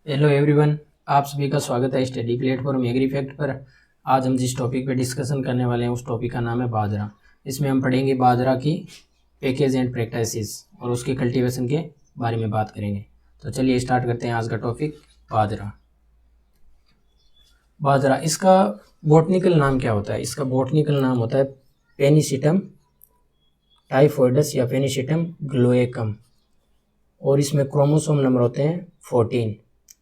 Hello everyone, आप सभी का स्वागत है स्टडी प्लेटफॉर्म एग्री फैक्ट पर। आज हम जिस टॉपिक पर डिस्कशन करने वाले हैं उस टॉपिक का नाम है बाजरा। इसमें हम पढ़ेंगे बाजरा की पैकेज एंड प्रैक्टिसेस और उसके कल्टीवेशन के बारे में बात करेंगे। तो चलिए स्टार्ट करते हैं आज का टॉपिक बाजरा। बाजरा, इसका बॉटनिकल नाम क्या होता है? इसका बॉटनिकल नाम होता है पेनिसिटम टाइफोइडस या पेनिसिटम ग्लोएकम। और इसमें क्रोमोसोम नंबर होते हैं 14,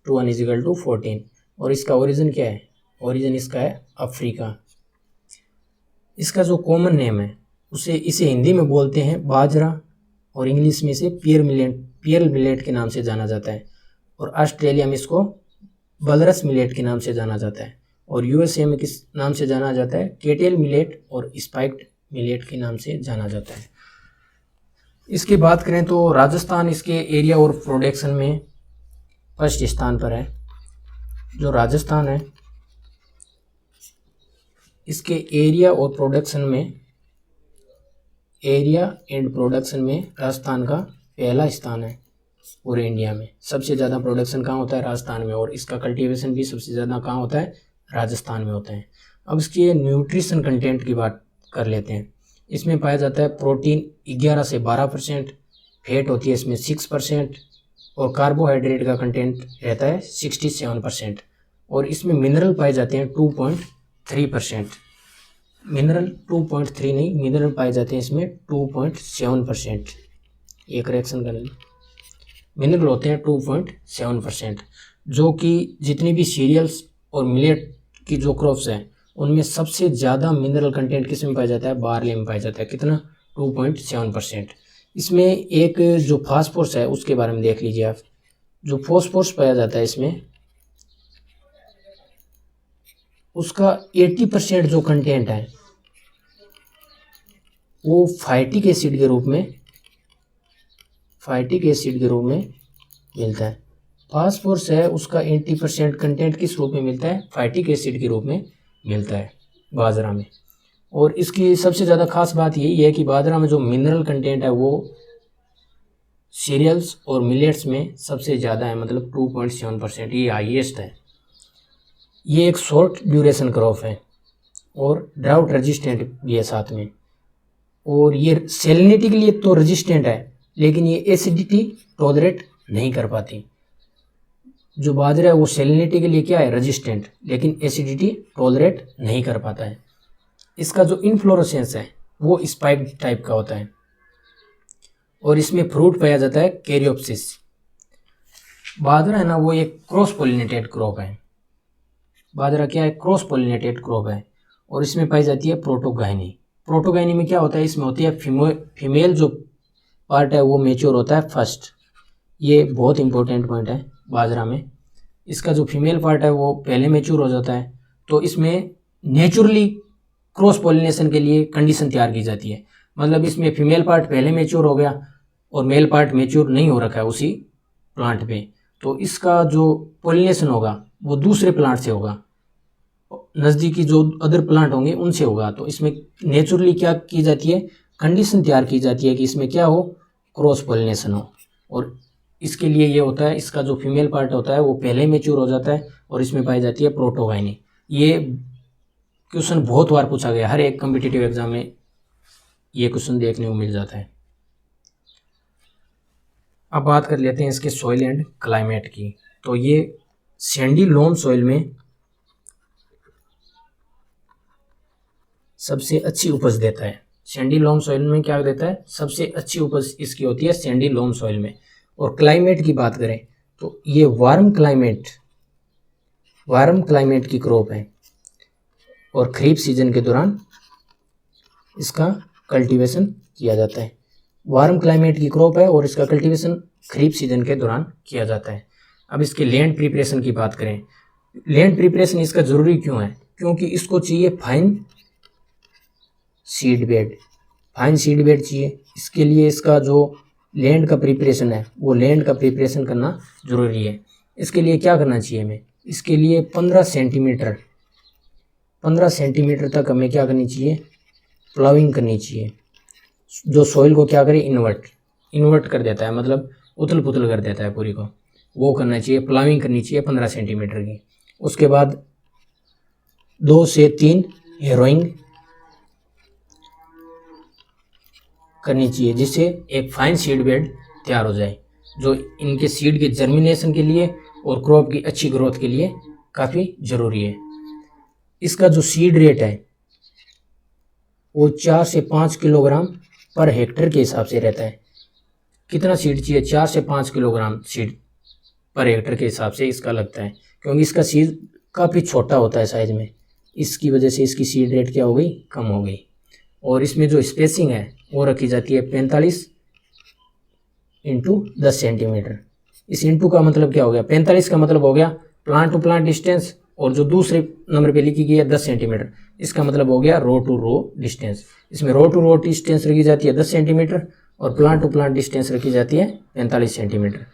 2 1 = 14। और इसका ओरिजिन क्या है? ओरिजिन इसका है अफ्रीका। इसका जो कॉमन नेम है इसे हिंदी में बोलते हैं बाजरा और इंग्लिश में इसे पियर मिलेट के नाम से जाना जाता है। और ऑस्ट्रेलिया में इसको बलरस मिलेट के नाम से जाना जाता है। और यूएसए में किस नाम से जाना जाता है? केटेल मिलेट और स्पाइक्ड मिलेट के नाम से जाना जाता है। इसकी बात करें तो राजस्थान इसके एरिया और प्रोडक्शन में फर्स्ट स्थान पर है। जो राजस्थान है इसके एरिया एंड प्रोडक्शन में राजस्थान का पहला स्थान है पूरे इंडिया में। सबसे ज़्यादा प्रोडक्शन कहाँ होता है? राजस्थान में। और इसका कल्टीवेशन भी सबसे ज़्यादा कहाँ होता है? राजस्थान में होता है। अब इसके न्यूट्रिशन कंटेंट की बात कर लेते हैं। इसमें पाया जाता है प्रोटीन 11 से 12%, फैट होती है इसमें 6% और कार्बोहाइड्रेट का कंटेंट रहता है 67%। और इसमें मिनरल पाए जाते हैं 2.3%। मिनरल 2.3 नहीं, मिनरल पाए जाते हैं इसमें 2.7%। ये करेक्शन कर लें, मिनरल होते हैं 2.7%। जो कि जितनी भी सीरियल्स और मिलेट की जो क्रॉप्स हैं उनमें सबसे ज़्यादा मिनरल कंटेंट किस में पाया जाता है? बार्ली में पाया जाता है। कितना? 2.7%। इसमें एक जो फास्फोरस है उसके बारे में देख लीजिए आप। जो फास्फोरस पाया जाता है इसमें उसका 80% जो कंटेंट है वो फाइटिक एसिड के रूप में मिलता है। फास्फोरस है उसका 80% कंटेंट किस रूप में मिलता है? फाइटिक एसिड के रूप में मिलता है बाजरा में। और इसकी सबसे ज़्यादा खास बात यही है कि बाजरा में जो मिनरल कंटेंट है वो सीरियल्स और मिलेट्स में सबसे ज़्यादा है, मतलब 2.7%। ये हाईएस्ट है। ये एक शॉर्ट ड्यूरेशन क्रॉप है और ड्राउट रेजिस्टेंट भी है साथ में। और ये सेलिनिटी के लिए तो रेजिस्टेंट है लेकिन ये एसिडिटी टॉलरेट नहीं कर पाती। जो बाजरा है वो सेलिनिटी के लिए क्या है? रेजिस्टेंट, लेकिन एसिडिटी टॉलरेट नहीं कर पाता है। इसका जो इन्फ्लोरेसेंस है वो स्पाइक्ड टाइप का होता है और इसमें फ्रूट पाया जाता है कैरियोप्सिस। बाजरा है ना वो एक क्रॉस पोलिनेटेड क्रॉप है। बाजरा क्या है? क्रॉस पोलिनेटेड क्रॉप है और इसमें पाई जाती है प्रोटोगाइनी। प्रोटोगाइनी में क्या होता है? इसमें होती है फीमेल जो पार्ट है वो मेच्योर होता है फर्स्ट। ये बहुत इंपॉर्टेंट पॉइंट है बाजरा में। इसका जो फीमेल पार्ट है वो पहले मेच्योर हो जाता है। तो इसमें नेचुरली क्रॉस पोलिनेशन के लिए कंडीशन तैयार की जाती है। मतलब इसमें फीमेल पार्ट पहले मेच्योर हो गया और मेल पार्ट मेच्योर नहीं हो रखा है उसी प्लांट पे, तो इसका जो पोलिनेशन होगा वो दूसरे प्लांट से होगा, नज़दीकी जो अदर प्लांट होंगे उनसे होगा। तो इसमें नेचुरली क्या की जाती है? कंडीशन तैयार की जाती है कि इसमें क्या हो? क्रॉस पोलिनेशन हो। और इसके लिए ये होता है, इसका जो फीमेल पार्ट होता है वो पहले मेच्योर हो जाता है और इसमें पाई जाती है प्रोटोगाइनी। ये क्वेश्चन बहुत बार पूछा गया, हर एक कॉम्पिटिटिव एग्जाम में ये क्वेश्चन देखने को मिल जाता है। अब बात कर लेते हैं इसके सॉइल एंड क्लाइमेट की। तो ये सैंडी लोम सॉइल में सबसे अच्छी उपज देता है। सैंडी लोम सॉइल में क्या देता है? सबसे अच्छी उपज इसकी होती है सैंडी लोम सॉइल में। और क्लाइमेट की बात करें तो ये वार्म क्लाइमेट की क्रॉप है और खरीफ सीजन के दौरान इसका कल्टीवेशन किया जाता है। वार्म क्लाइमेट की क्रॉप है और इसका कल्टीवेशन खरीफ सीजन के दौरान किया जाता है। अब इसके लैंड प्रिपरेशन की बात करें, लैंड प्रिपरेशन इसका ज़रूरी क्यों है? क्योंकि इसको चाहिए फाइन सीड बेड चाहिए। इसके लिए इसका जो लैंड का प्रिपरेशन है वो लैंड का प्रिपरेशन करना ज़रूरी है। इसके लिए क्या करना चाहिए हमें? इसके लिए 15 सेंटीमीटर तक हमें क्या करनी चाहिए? प्लाविंग करनी चाहिए। जो सॉइल को क्या करे? इन्वर्ट कर देता है, मतलब उथल पुथल कर देता है पूरी को। वो करना चाहिए, प्लाविंग करनी चाहिए 15 सेंटीमीटर की। उसके बाद 2 से 3 हेरोइंग करनी चाहिए, जिससे एक फाइन सीड बेड तैयार हो जाए, जो इनके सीड के जर्मिनेशन के लिए और क्रॉप की अच्छी ग्रोथ के लिए काफ़ी ज़रूरी है। इसका जो सीड रेट है वो 4 से 5 किलोग्राम पर हेक्टर के हिसाब से रहता है। कितना सीड चाहिए? 4 से 5 किलोग्राम सीड पर हेक्टर के हिसाब से इसका लगता है, क्योंकि इसका सीड काफ़ी छोटा होता है साइज़ में, इसकी वजह से इसकी सीड रेट क्या हो गई? कम हो गई। और इसमें जो स्पेसिंग है वो रखी जाती है 45 इंटू 10 सेंटीमीटर। इस इंटू का मतलब क्या हो गया? 45 का मतलब हो गया प्लांट टू प्लांट डिस्टेंस, और जो दूसरे नंबर पे लिखी गई है 10 सेंटीमीटर, इसका मतलब हो गया रो टू रो डिस्टेंस। इसमें रो टू रो डिस्टेंस रखी जाती है 10 सेंटीमीटर और प्लांट टू प्लांट डिस्टेंस रखी जाती है 45 सेंटीमीटर।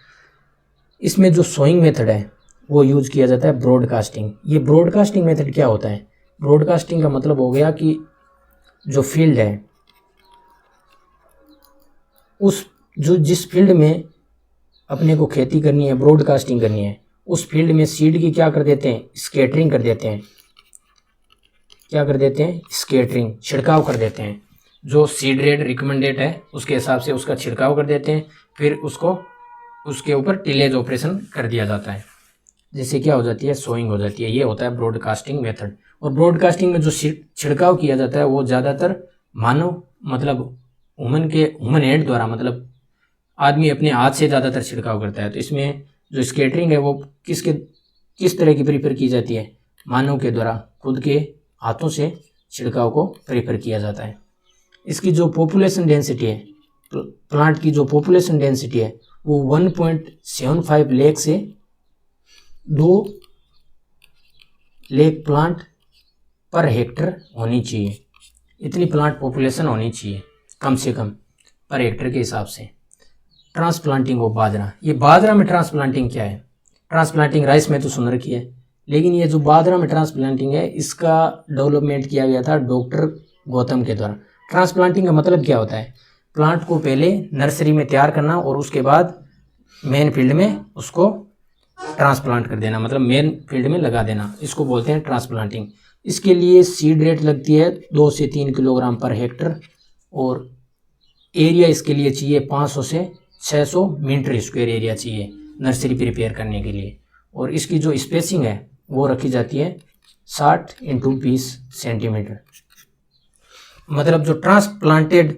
इसमें जो सोइंग मेथड है वो यूज किया जाता है ब्रॉडकास्टिंग। ये ब्रॉडकास्टिंग मेथड क्या होता है? ब्रॉडकास्टिंग का मतलब हो गया कि जो फील्ड है, उस जिस फील्ड में अपने को खेती करनी है, ब्रॉडकास्टिंग करनी है, उस फील्ड में सीड की क्या कर देते हैं? स्कैटरिंग कर देते हैं। क्या कर देते हैं? स्कैटरिंग, छिड़काव कर देते हैं। जो सीड रेट रिकमेंडेड है उसके हिसाब से उसका छिड़काव कर देते हैं, फिर उसको उसके ऊपर टिलेज ऑपरेशन कर दिया जाता है, जिससे क्या हो जाती है? सोइंग हो जाती है। ये होता है ब्रॉडकास्टिंग मेथड। और ब्रॉडकास्टिंग में जो छिड़काव किया जाता है वो ज़्यादातर मानव मतलब ह्यूमन हैंड द्वारा, मतलब आदमी अपने हाथ से ज़्यादातर छिड़काव करता है। तो इसमें जो स्कैटरिंग है वो किस तरह की प्रीफर की जाती है? मानव के द्वारा खुद के हाथों से छिड़काव को प्रीफर किया जाता है। इसकी जो पॉपुलेशन डेंसिटी है, प्लांट की जो पॉपुलेशन डेंसिटी है वो 1.75 लाख से 2 लाख प्लांट पर हेक्टर होनी चाहिए। इतनी प्लांट पॉपुलेशन होनी चाहिए कम से कम पर हेक्टर के हिसाब से। ट्रांसप्लांटिंग ऑफ बाजरा, ये बाजरा में ट्रांसप्लांटिंग क्या है? ट्रांसप्लांटिंग राइस में तो सुन रखी है, लेकिन ये जो बाजरा में ट्रांसप्लांटिंग है इसका डेवलपमेंट किया गया था डॉक्टर गौतम के द्वारा। ट्रांसप्लांटिंग का मतलब क्या होता है? प्लांट को पहले नर्सरी में तैयार करना और उसके बाद मेन फील्ड में उसको ट्रांसप्लांट कर देना, मतलब मेन फील्ड में लगा देना, इसको बोलते हैं ट्रांसप्लांटिंग। इसके लिए सीड रेट लगती है 2 से 3 किलोग्राम पर हेक्टर, और एरिया इसके लिए चाहिए 500 से 600 मीटर स्क्वायर एरिया चाहिए नर्सरी प्रिपेयर करने के लिए। और इसकी जो स्पेसिंग है वो रखी जाती है 60 इंटू 20 सेंटीमीटर। मतलब जो ट्रांसप्लांटेड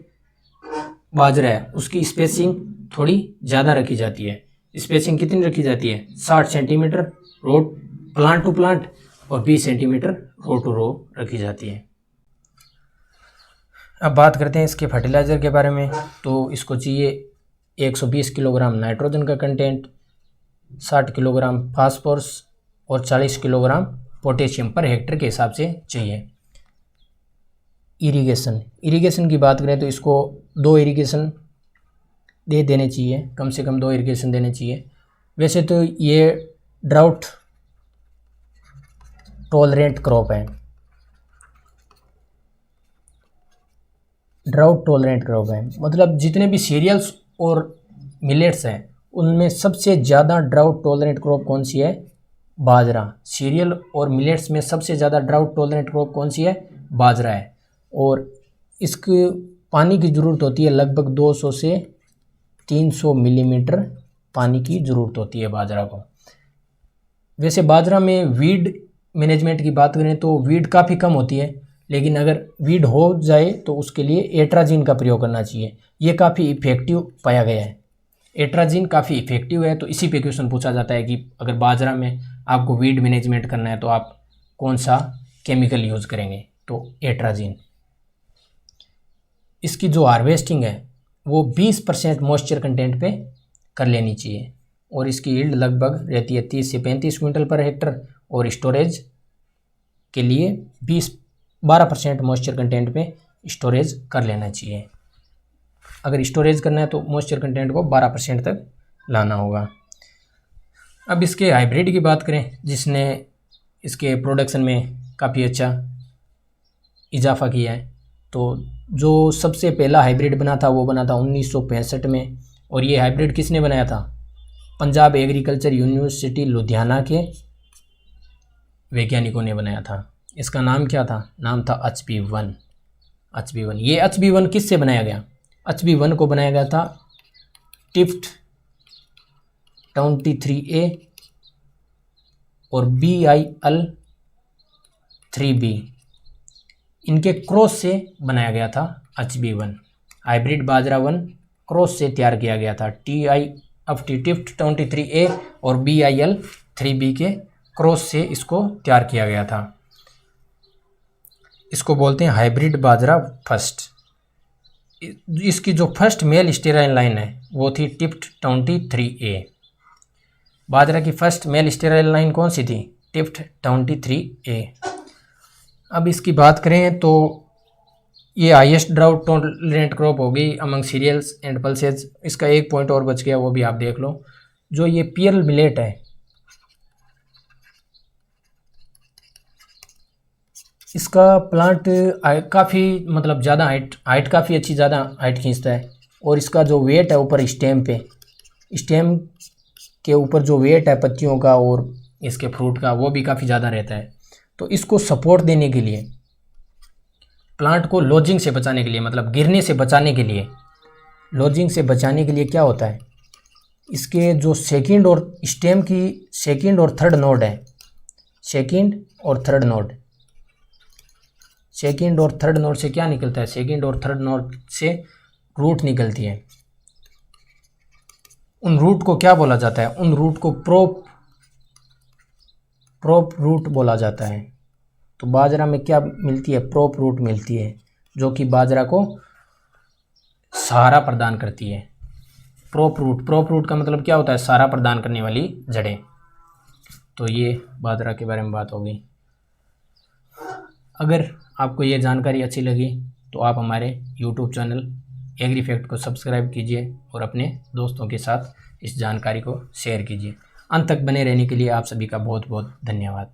बाजरा है उसकी स्पेसिंग थोड़ी ज़्यादा रखी जाती है। स्पेसिंग कितनी रखी जाती है? 60 centimetre row plant to plant और 20 सेंटीमीटर रो टू रो रखी जाती है। अब बात करते हैं इसके फर्टिलाइज़र के बारे में। तो इसको चाहिए 120 किलोग्राम नाइट्रोजन का कंटेंट, 60 किलोग्राम फास्फोरस और 40 किलोग्राम पोटेशियम पर हेक्टर के हिसाब से चाहिए। इरिगेशन की बात करें तो इसको 2 इरिगेशन देने चाहिए, कम से कम 2 इरिगेशन देने चाहिए। वैसे तो ये ड्राउट टॉलरेंट क्रॉप है, मतलब जितने भी सीरियल्स और मिलेट्स हैं उनमें सबसे ज़्यादा ड्राउट टॉलरेंट क्रॉप कौन सी है? बाजरा। सीरियल और मिलेट्स में सबसे ज़्यादा ड्राउट टॉलरेंट क्रॉप कौन सी है? बाजरा है। और इसके पानी की ज़रूरत होती है लगभग 200 से 300 मिलीमीटर पानी की ज़रूरत होती है बाजरा को। वैसे बाजरा में वीड मैनेजमेंट की बात करें तो वीड काफ़ी कम होती है, लेकिन अगर वीड हो जाए तो उसके लिए एट्राजिन का प्रयोग करना चाहिए। ये काफ़ी इफ़ेक्टिव पाया गया है, एट्राजिन काफ़ी इफ़ेक्टिव है। तो इसी पे क्वेश्चन पूछा जाता है कि अगर बाजरा में आपको वीड मैनेजमेंट करना है तो आप कौन सा केमिकल यूज़ करेंगे? तो एट्राजिन। इसकी जो हार्वेस्टिंग है वो 20% मॉइस्चर कंटेंट पे कर लेनी चाहिए, और इसकी यील्ड लगभग रहती है 30 से 35 क्विंटल पर हेक्टर, और स्टोरेज के लिए 12% मॉइस्चर कंटेंट पे स्टोरेज कर लेना चाहिए। अगर स्टोरेज करना है तो मॉइस्चर कंटेंट को 12% तक लाना होगा। अब इसके हाइब्रिड की बात करें जिसने इसके प्रोडक्शन में काफ़ी अच्छा इजाफा किया है, तो जो सबसे पहला हाइब्रिड बना था वो बना था 1965 में। और ये हाइब्रिड किसने बनाया था? पंजाब एग्रीकल्चर यूनिवर्सिटी लुधियाना के वैज्ञानिकों ने बनाया था। इसका नाम क्या था? नाम था HB1। HB1, ये HB1 किससे बनाया गया? HB1 को बनाया गया था टिफ्ट 23A और BIL3B, इनके क्रॉस से बनाया गया था HB1। हाइब्रिड बाजरा 1 क्रॉस से तैयार किया गया था। टिफ्ट 23A और BIL3B के क्रॉस से इसको तैयार किया गया था। इसको बोलते हैं हाइब्रिड बाजरा फर्स्ट। इसकी जो फर्स्ट मेल स्टेराइल लाइन है वो थी टिफ्ट 23A। बाजरा की फर्स्ट मेल स्टेराइल लाइन कौन सी थी? टिफ्ट 23A। अब इसकी बात करें तो ये हाईएस्ट ड्राउट टॉलरेंट क्रॉप हो गई अमंग सीरियल्स एंड पल्सेज। इसका एक पॉइंट और बच गया, वो भी आप देख लो। जो ये पियल मिलेट है, इसका प्लांट काफ़ी मतलब ज़्यादा हाइट काफ़ी अच्छी, ज़्यादा हाइट खींचता है। और इसका जो वेट है ऊपर स्टेम के ऊपर जो वेट है पत्तियों का और इसके फ्रूट का, वो भी काफ़ी ज़्यादा रहता है। तो इसको सपोर्ट देने के लिए, प्लांट को लॉजिंग से बचाने के लिए, मतलब गिरने से बचाने के लिए, लॉजिंग से बचाने के लिए क्या होता है, इसके जो सेकंड और स्टेम की सेकंड और थर्ड नोड है, सेकंड और थर्ड नोड से क्या निकलता है? सेकंड और थर्ड नोड से रूट निकलती है। उन रूट को क्या बोला जाता है? उन रूट को प्रोप रूट बोला जाता है। तो बाजरा में क्या मिलती है? प्रोप रूट मिलती है, जो कि बाजरा को सहारा प्रदान करती है। प्रोप रूट का मतलब क्या होता है? सहारा प्रदान करने वाली जड़ें। तो ये बाजरा के बारे में बात होगी। अगर आपको ये जानकारी अच्छी लगी तो आप हमारे YouTube चैनल एग्री फैक्ट को सब्सक्राइब कीजिए और अपने दोस्तों के साथ इस जानकारी को शेयर कीजिए। अंत तक बने रहने के लिए आप सभी का बहुत बहुत धन्यवाद।